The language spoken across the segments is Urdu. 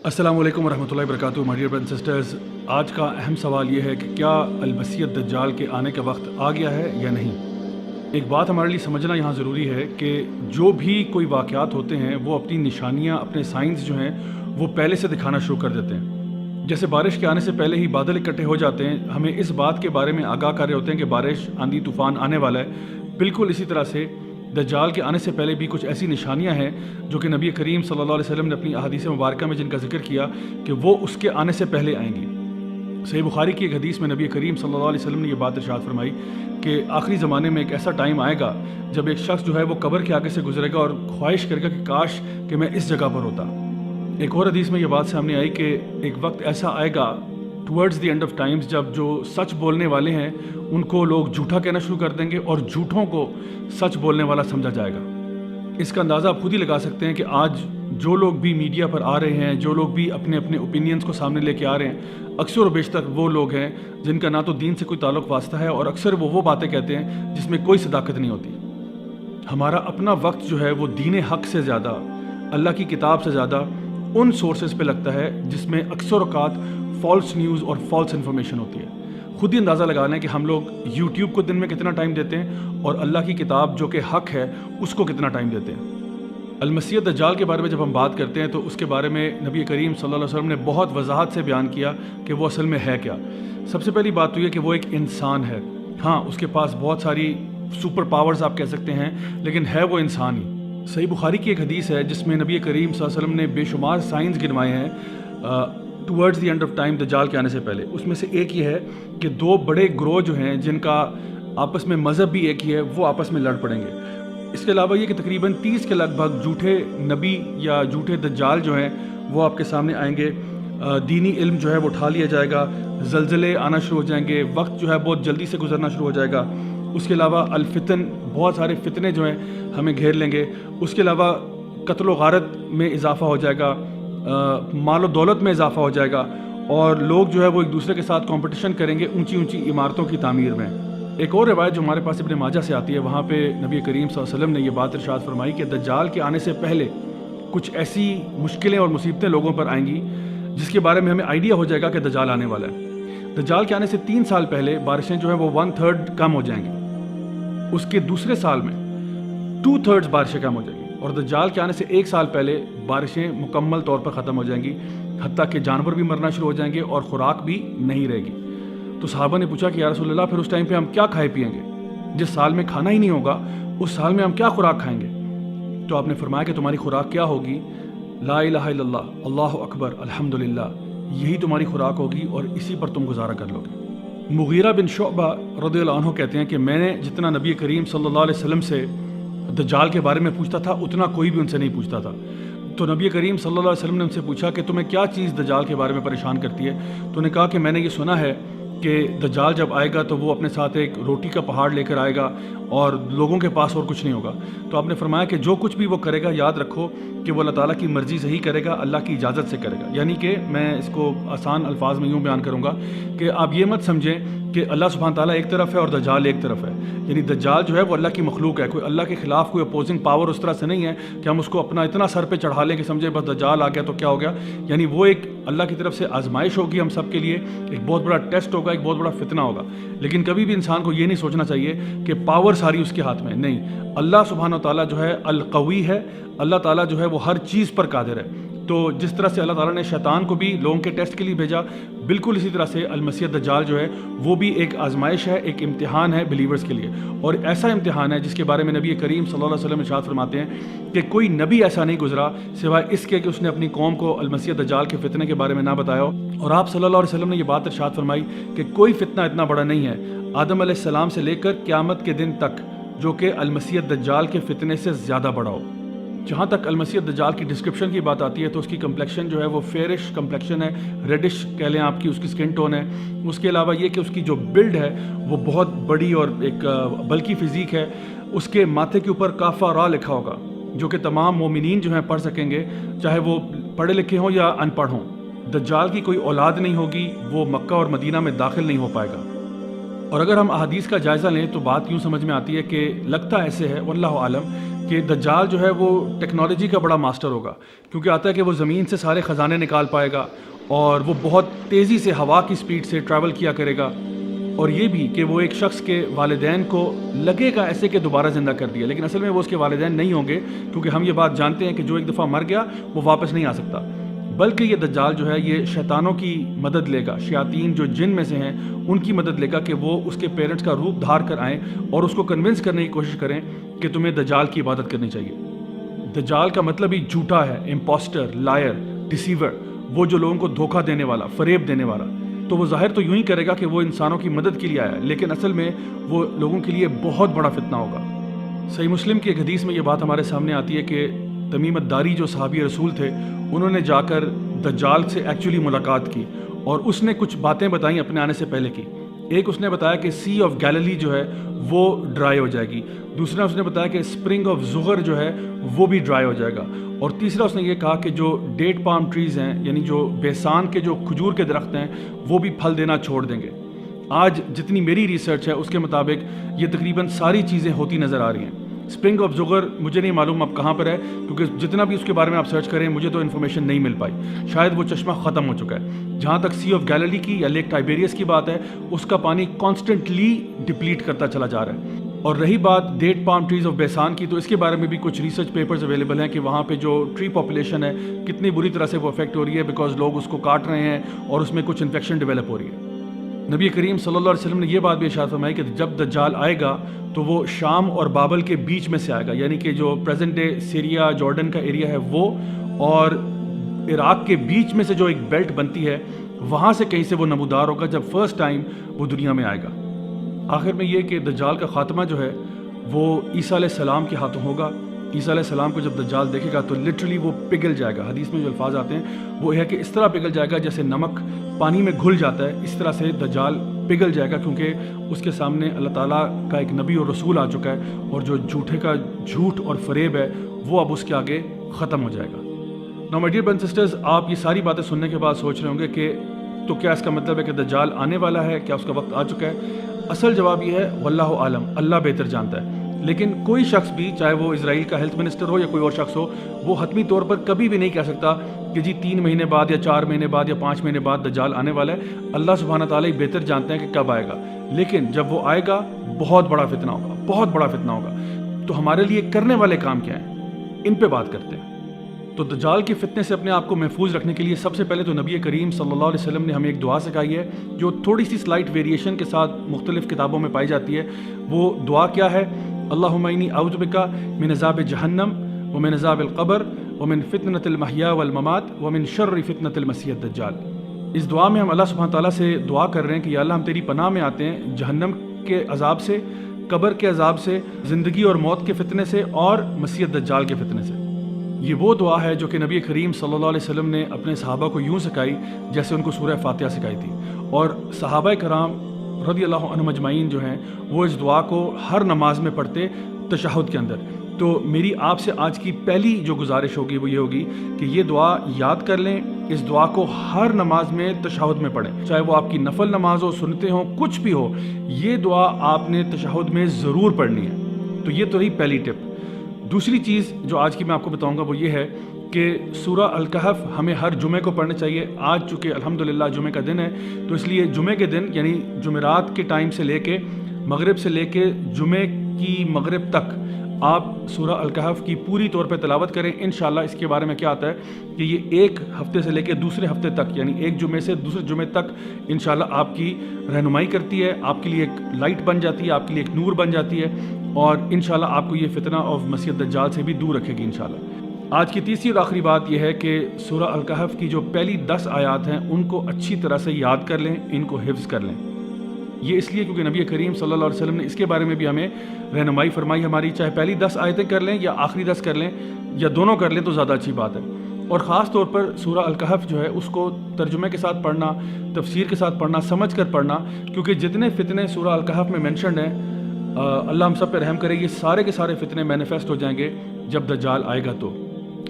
السلام علیکم ورحمۃ اللہ وبرکاتہ مائی ڈیئر برادرز اینڈ سسٹرز. آج کا اہم سوال یہ ہے کہ کیا المسیح الدجال کے آنے کا وقت آ گیا ہے یا نہیں. ایک بات ہمارے لیے سمجھنا یہاں ضروری ہے کہ جو بھی کوئی واقعات ہوتے ہیں وہ اپنی نشانیاں، اپنے سائنز جو ہیں وہ پہلے سے دکھانا شروع کر دیتے ہیں. جیسے بارش کے آنے سے پہلے ہی بادل اکٹھے ہو جاتے ہیں، ہمیں اس بات کے بارے میں آگاہ کر رہے ہوتے ہیں کہ بارش، آندھی، طوفان آنے والا ہے. بالکل اسی طرح سے دجال کے آنے سے پہلے بھی کچھ ایسی نشانیاں ہیں جو کہ نبی کریم صلی اللہ علیہ وسلم نے اپنی احادیث مبارکہ میں جن کا ذکر کیا کہ وہ اس کے آنے سے پہلے آئیں گی. صحیح بخاری کی ایک حدیث میں نبی کریم صلی اللہ علیہ وسلم نے یہ بات ارشاد فرمائی کہ آخری زمانے میں ایک ایسا ٹائم آئے گا جب ایک شخص جو ہے وہ قبر کے آگے سے گزرے گا اور خواہش کرے گا کہ کاش کہ میں اس جگہ پر ہوتا. ایک اور حدیث میں یہ بات سامنے آئی کہ ایک وقت ایسا آئے گا towards the end of times جب جو سچ بولنے والے ہیں ان کو لوگ جھوٹا کہنا شروع کر دیں گے اور جھوٹوں کو سچ بولنے والا سمجھا جائے گا. اس کا اندازہ آپ خود ہی لگا سکتے ہیں کہ آج جو لوگ بھی میڈیا پر آ رہے ہیں، جو لوگ بھی اپنے اپنے اوپینینز کو سامنے لے کے آ رہے ہیں، اکثر و بیشتر وہ لوگ ہیں جن کا نہ تو دین سے کوئی تعلق واسطہ ہے اور اکثر وہ باتیں کہتے ہیں جس میں کوئی صداقت نہیں ہوتی. ہمارا اپنا وقت جو ہے وہ دین حق سے زیادہ، اللہ کی کتاب سے زیادہ ان سورسز پہ لگتا ہے جس میں اکثر اوقات فالس نیوز اور فالس انفارمیشن ہوتی ہے. خود ہی اندازہ لگا لیں کہ ہم لوگ یوٹیوب کو دن میں کتنا ٹائم دیتے ہیں اور اللہ کی کتاب جو کہ حق ہے اس کو کتنا ٹائم دیتے ہیں. المسیح الدجال کے بارے میں جب ہم بات کرتے ہیں تو اس کے بارے میں نبی کریم صلی اللہ علیہ وسلم نے بہت وضاحت سے بیان کیا کہ وہ اصل میں ہے کیا. سب سے پہلی بات تو یہ کہ وہ ایک انسان ہے. ہاں، اس کے پاس بہت ساری سپر پاورز آپ کہہ سکتے ہیں، لیکن ہے وہ انسان ہی. صحیح بخاری کی ایک حدیث ہے جس میں نبی کریم صلی اللہ علیہ وسلم نے بے شمار سائنز گنوائے ہیں towards the end of time دجال کے آنے سے پہلے. اس میں سے ایک یہ ہے کہ دو بڑے گروہ جو ہیں جن کا آپس میں مذہب بھی ایک ہی ہے وہ آپس میں لڑ پڑیں گے. اس کے علاوہ یہ کہ تقریباً 30 کے لگ بھگ جھوٹے نبی یا جھوٹے دجال جو ہیں وہ آپ کے سامنے آئیں گے. دینی علم جو ہے وہ اٹھا لیا جائے گا، زلزلے آنا شروع ہو جائیں گے، وقت جو ہے بہت جلدی سے گزرنا شروع ہو جائے گا. اس کے علاوہ الفتن، بہت سارے فتنے جو ہیں ہمیں گھیر لیں گے. اس کے علاوہ قتل و غارت میں اضافہ ہو جائے گا، مال و دولت میں اضافہ ہو جائے گا اور لوگ جو ہے وہ ایک دوسرے کے ساتھ کمپٹیشن کریں گے اونچی اونچی عمارتوں کی تعمیر میں. ایک اور روایت جو ہمارے پاس ابن ماجہ سے آتی ہے، وہاں پہ نبی کریم صلی اللہ علیہ وسلم نے یہ بات ارشاد فرمائی کہ دجال کے آنے سے پہلے کچھ ایسی مشکلیں اور مصیبتیں لوگوں پر آئیں گی جس کے بارے میں ہمیں آئیڈیا ہو جائے گا کہ دجال آنے والا ہے. دجال کے آنے سے 3 سال پہلے بارشیں جو ہیں وہ 1/3 کم ہو جائیں گی. اس کے دوسرے سال میں 2/3 بارشیں کم ہو جائیں گی اور دجال کے آنے سے 1 سال پہلے بارشیں مکمل طور پر ختم ہو جائیں گی، حتیٰ کہ جانور بھی مرنا شروع ہو جائیں گے اور خوراک بھی نہیں رہے گی. تو صحابہ نے پوچھا کہ یا رسول اللہ پھر اس ٹائم پہ ہم کیا کھائے پیئیں گے؟ جس سال میں کھانا ہی نہیں ہوگا اس سال میں ہم کیا خوراک کھائیں گے؟ تو آپ نے فرمایا کہ تمہاری خوراک کیا ہوگی؟ لا الہ الا اللہ، اللہ اکبر، الحمدللہ، یہی تمہاری خوراک ہوگی اور اسی پر تم گزارا کر لو گے. مغیرہ بن شعبہ رضی اللہ عنہ کہتے ہیں کہ میں نے جتنا نبی کریم صلی اللہ علیہ وسلم سے دجال کے بارے میں پوچھتا تھا اتنا کوئی بھی ان سے نہیں پوچھتا تھا. تو نبی کریم صلی اللہ علیہ وسلم نے ان سے پوچھا کہ تمہیں کیا چیز دجال کے بارے میں پریشان کرتی ہے؟ تو نے کہا کہ میں نے یہ سنا ہے کہ دجال جب آئے گا تو وہ اپنے ساتھ ایک روٹی کا پہاڑ لے کر آئے گا اور لوگوں کے پاس اور کچھ نہیں ہوگا. تو آپ نے فرمایا کہ جو کچھ بھی وہ کرے گا یاد رکھو کہ وہ اللہ تعالیٰ کی مرضی سے ہی کرے گا، اللہ کی اجازت سے کرے گا. یعنی کہ میں اس کو آسان الفاظ میں یوں بیان کروں گا کہ آپ یہ مت سمجھیں کہ اللہ سبحانہ تعالیٰ ایک طرف ہے اور دجال ایک طرف ہے. یعنی دجال جو ہے وہ اللہ کی مخلوق ہے، کوئی اللہ کے خلاف کوئی اپوزنگ پاور اس طرح سے نہیں ہے کہ ہم اس کو اپنا اتنا سر پہ چڑھا لیں کہ سمجھے بس دجال آ گیا تو کیا ہو گیا. یعنی وہ ایک اللہ کی طرف سے آزمائش ہوگی ہم سب کے لیے، ایک بہت بڑا ٹیسٹ ہوگا، ایک بہت بڑا فتنہ ہوگا. لیکن کبھی بھی انسان کو یہ نہیں سوچنا چاہیے کہ پاور ساری اس کے ہاتھ میں نہیں. اللہ سبحانہ تعالیٰ جو ہے القوی ہے، اللہ تعالیٰ جو ہے وہ ہر چیز پر قادر ہے. تو جس طرح سے اللہ تعالیٰ نے شیطان کو بھی لوگوں کے ٹیسٹ کے لیے بھیجا، بالکل اسی طرح سے المسیح الدجال جو ہے وہ بھی ایک آزمائش ہے، ایک امتحان ہے بلیورز کے لیے. اور ایسا امتحان ہے جس کے بارے میں نبی کریم صلی اللہ علیہ وسلم ارشاد فرماتے ہیں کہ کوئی نبی ایسا نہیں گزرا سوائے اس کے کہ اس نے اپنی قوم کو المسیح الدجال کے فتنے کے بارے میں نہ بتایا ہو. اور آپ صلی اللہ علیہ وسلم نے یہ بات ارشاد فرمائی کہ کوئی فتنہ اتنا بڑا نہیں ہے آدم علیہ السلام سے لے کر قیامت کے دن تک جو کہ المسیح الدجال کے فتنے سے زیادہ بڑا ہو. جہاں تک المسیح الدجال کی ڈسکرپشن کی بات آتی ہے تو اس کی کمپلیکشن جو ہے وہ فیرش کمپلیکشن ہے، ریڈش کہہ لیں آپ کی اس کی سکن ٹون ہے. اس کے علاوہ یہ کہ اس کی جو بلڈ ہے وہ بہت بڑی اور ایک بلکی فزیک ہے. اس کے ماتھے کے اوپر کافہ را لکھا ہوگا جو کہ تمام مومنین جو ہیں پڑھ سکیں گے، چاہے وہ پڑھے لکھے ہوں یا ان پڑھ ہوں. دجال کی کوئی اولاد نہیں ہوگی، وہ مکہ اور مدینہ میں داخل نہیں ہو پائے گا. اور اگر ہم احادیث کا جائزہ لیں تو بات یوں سمجھ میں آتی ہے کہ لگتا ایسے ہے واللہ عالم کہ دجال جو ہے وہ ٹیکنالوجی کا بڑا ماسٹر ہوگا، کیونکہ آتا ہے کہ وہ زمین سے سارے خزانے نکال پائے گا اور وہ بہت تیزی سے ہوا کی سپیڈ سے ٹریول کیا کرے گا، اور یہ بھی کہ وہ ایک شخص کے والدین کو لگے گا ایسے کہ دوبارہ زندہ کر دیا، لیکن اصل میں وہ اس کے والدین نہیں ہوں گے، کیونکہ ہم یہ بات جانتے ہیں کہ جو ایک دفعہ مر گیا وہ واپس نہیں آ سکتا، بلکہ یہ دجال جو ہے یہ شیطانوں کی مدد لے گا، شیاطین جو جن میں سے ہیں ان کی مدد لے گا کہ وہ اس کے پیرنٹس کا روپ دھار کر آئیں اور اس کو کنونس کرنے کی کوشش کریں کہ تمہیں دجال کی عبادت کرنی چاہیے۔ دجال کا مطلب ہی جھوٹا ہے، امپوسٹر، لائر، ڈیسیور، وہ جو لوگوں کو دھوکہ دینے والا، فریب دینے والا۔ تو وہ ظاہر تو یوں ہی کرے گا کہ وہ انسانوں کی مدد کے لیے آیا، لیکن اصل میں وہ لوگوں کے لیے بہت بڑا فتنہ ہوگا۔ صحیح مسلم کی ایک حدیث میں یہ بات ہمارے سامنے آتی ہے کہ تمیم الداری جو صحابی رسول تھے انہوں نے جا کر دجال سے ایکچولی ملاقات کی اور اس نے کچھ باتیں بتائیں اپنے آنے سے پہلے کی۔ ایک اس نے بتایا کہ سی آف گیلیلی جو ہے وہ ڈرائی ہو جائے گی، دوسرا اس نے بتایا کہ اسپرنگ آف زغر جو ہے وہ بھی ڈرائی ہو جائے گا، اور تیسرا اس نے یہ کہا کہ جو ڈیٹ پام ٹریز ہیں یعنی جو بیسان کے جو کھجور کے درخت ہیں وہ بھی پھل دینا چھوڑ دیں گے۔ آج جتنی میری ریسرچ ہے اس کے مطابق یہ تقریباً ساری چیزیں ہوتی نظر آ رہی ہیں۔ اسپرنگ آف زغر مجھے نہیں معلوم اب کہاں پر ہے، کیونکہ جتنا بھی اس کے بارے میں آپ سرچ کریں مجھے تو انفارمیشن نہیں مل پائی، شاید وہ چشمہ ختم ہو چکا ہے۔ جہاں تک سی آف گیلیلی کی یا لیک ٹائبیریس کی بات ہے اس کا پانی کانسٹنٹلی ڈپلیٹ کرتا چلا جا رہا ہے۔ اور رہی بات ڈیٹ پام ٹریز آف بیسان کی، تو اس کے بارے میں بھی کچھ ریسرچ پیپرز اویلیبل ہیں کہ وہاں پہ جو ٹری پاپولیشن ہے کتنی بری طرح سے وہ افیکٹ ہو رہی ہے، بیکاز لوگ اس کو کاٹ رہے ہیں اور اس میں کچھ انفیکشن ڈیولپ ہو رہی ہے۔ نبی کریم صلی اللہ علیہ وسلم نے یہ بات بھی ارشاد فرمائی کہ جب دجال آئے گا تو وہ شام اور بابل کے بیچ میں سے آئے گا، یعنی کہ جو پریزنٹ ڈے سیریا جارڈن کا ایریا ہے وہ اور عراق کے بیچ میں سے جو ایک بیلٹ بنتی ہے وہاں سے کہیں سے وہ نمودار ہوگا جب فرسٹ ٹائم وہ دنیا میں آئے گا۔ آخر میں یہ کہ دجال کا خاتمہ جو ہے وہ عیسیٰ علیہ السلام کے ہاتھوں ہوگا۔ عیسیٰ علیہ السلام کو جب دجال دیکھے گا تو لٹرلی وہ پگھل جائے گا۔ حدیث میں جو الفاظ آتے ہیں وہ ہے کہ اس طرح پگھل جائے گا جیسے نمک پانی میں گھل جاتا ہے، اس طرح سے دجال پگھل جائے گا، کیونکہ اس کے سامنے اللہ تعالیٰ کا ایک نبی اور رسول آ چکا ہے، اور جو جھوٹے کا جھوٹ اور فریب ہے وہ اب اس کے آگے ختم ہو جائے گا۔ Now my dear brothers and sisters, آپ یہ ساری باتیں سننے کے بعد سوچ رہے ہوں گے کہ تو کیا اس کا مطلب ہے کہ دجال آنے والا ہے، کیا اس کا وقت آ چکا ہے؟ اصل جواب یہ ہے واللہ عالم، اللہ بہتر جانتا ہے، لیکن کوئی شخص بھی، چاہے وہ اسرائیل کا ہیلتھ منسٹر ہو یا کوئی اور شخص ہو، وہ حتمی طور پر کبھی بھی نہیں کہہ سکتا کہ جی 3 مہینے بعد یا 4 مہینے بعد یا 5 مہینے بعد دجال آنے والا ہے۔ اللہ سبحانہ تعالیٰ ہی بہتر جانتے ہیں کہ کب آئے گا، لیکن جب وہ آئے گا بہت بڑا فتنہ ہوگا، بہت بڑا فتنہ ہوگا۔ تو ہمارے لیے کرنے والے کام کیا ہیں، ان پہ بات کرتے ہیں۔ تو دجال کے فتنے سے اپنے آپ کو محفوظ رکھنے کے لیے سب سے پہلے تو نبی کریم صلی اللہ علیہ وسلم نے ہمیں ایک دعا سکھائی ہے جو تھوڑی سی سلائٹ ویریشن کے ساتھ مختلف کتابوں میں پائی جاتی ہے۔ وہ دعا کیا ہے؟ اللہم انی اعوذ بک من عذاب جہنم ومن عذاب القبر ومن فتنۃ المحیا والممات ومن شر فتنۃ المسیح الدجال۔ اس دعا میں ہم اللہ سبحانہ تعالیٰ سے دعا کر رہے ہیں کہ یا اللہ ہم تیری پناہ میں آتے ہیں جہنم کے عذاب سے، قبر کے عذاب سے، زندگی اور موت کے فتنے سے، اور مسیح الدجال کے فتنے سے۔ یہ وہ دعا ہے جو کہ نبی کریم صلی اللہ علیہ وسلم نے اپنے صحابہ کو یوں سکھائی جیسے ان کو سورہ فاتحہ سکھائی تھی، اور صحابہ کرام رضی اللہ عنہم اجمعین جو ہیں وہ اس دعا کو ہر نماز میں پڑھتے تشہد کے اندر۔ تو میری آپ سے آج کی پہلی جو گزارش ہوگی وہ یہ ہوگی کہ یہ دعا یاد کر لیں، اس دعا کو ہر نماز میں تشہد میں پڑھیں، چاہے وہ آپ کی نفل نماز ہو، سنتے ہوں، کچھ بھی ہو، یہ دعا آپ نے تشہد میں ضرور پڑھنی ہے۔ تو یہ تو رہی پہلی ٹپ۔ دوسری چیز جو آج کی میں آپ کو بتاؤں گا وہ یہ ہے کہ سورہ الکہف ہمیں ہر جمعے کو پڑھنا چاہیے۔ آج چونکہ الحمدللہ جمعے کا دن ہے تو اس لیے جمعے کے دن یعنی جمعرات کے ٹائم سے لے کے مغرب سے لے کے جمعے کی مغرب تک آپ سورہ الکہف کی پوری طور پہ تلاوت کریں۔ انشاءاللہ اس کے بارے میں کیا آتا ہے کہ یہ ایک ہفتے سے لے کے دوسرے ہفتے تک، یعنی ایک جمعے سے دوسرے جمعے تک انشاءاللہ آپ کی رہنمائی کرتی ہے، آپ کے لیے ایک لائٹ بن جاتی ہے، آپ کے لیے ایک نور بن جاتی ہے، اور انشاءاللہ آپ کو یہ فتنہ آف مسیح الدجال سے بھی دور رکھے گی انشاءاللہ۔ آج کی تیسری اور آخری بات یہ ہے کہ سورہ الکہف کی جو پہلی 10 آیات ہیں ان کو اچھی طرح سے یاد کر لیں، ان کو حفظ کر لیں۔ یہ اس لیے کیونکہ نبی کریم صلی اللہ علیہ وسلم نے اس کے بارے میں بھی ہمیں رہنمائی فرمائی ہماری، چاہے پہلی 10 آیتیں کر لیں یا آخری 10 کر لیں یا دونوں کر لیں تو زیادہ اچھی بات ہے۔ اور خاص طور پر سورہ الکہف جو ہے اس کو ترجمے کے ساتھ پڑھنا، تفسیر کے ساتھ پڑھنا، سمجھ کر پڑھنا، کیونکہ جتنے فتنے سورہ الکہف میں مینشنڈ ہیں اللہ ہم سب پہ رحم کرے، یہ سارے کے سارے فتنے مینیفیسٹ ہو جائیں گے جب دجال آئے گا تو۔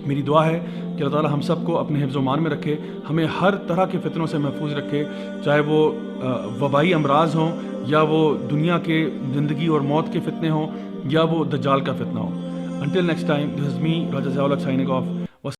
میری دعا ہے کہ اللہ تعالیٰ ہم سب کو اپنے حفظ و امان میں رکھے، ہمیں ہر طرح کے فتنوں سے محفوظ رکھے، چاہے وہ وبائی امراض ہوں یا وہ دنیا کے زندگی اور موت کے فتنے ہوں یا وہ دجال کا فتنہ ہو. Until next time, this is me, Raja Zawlak, signing off.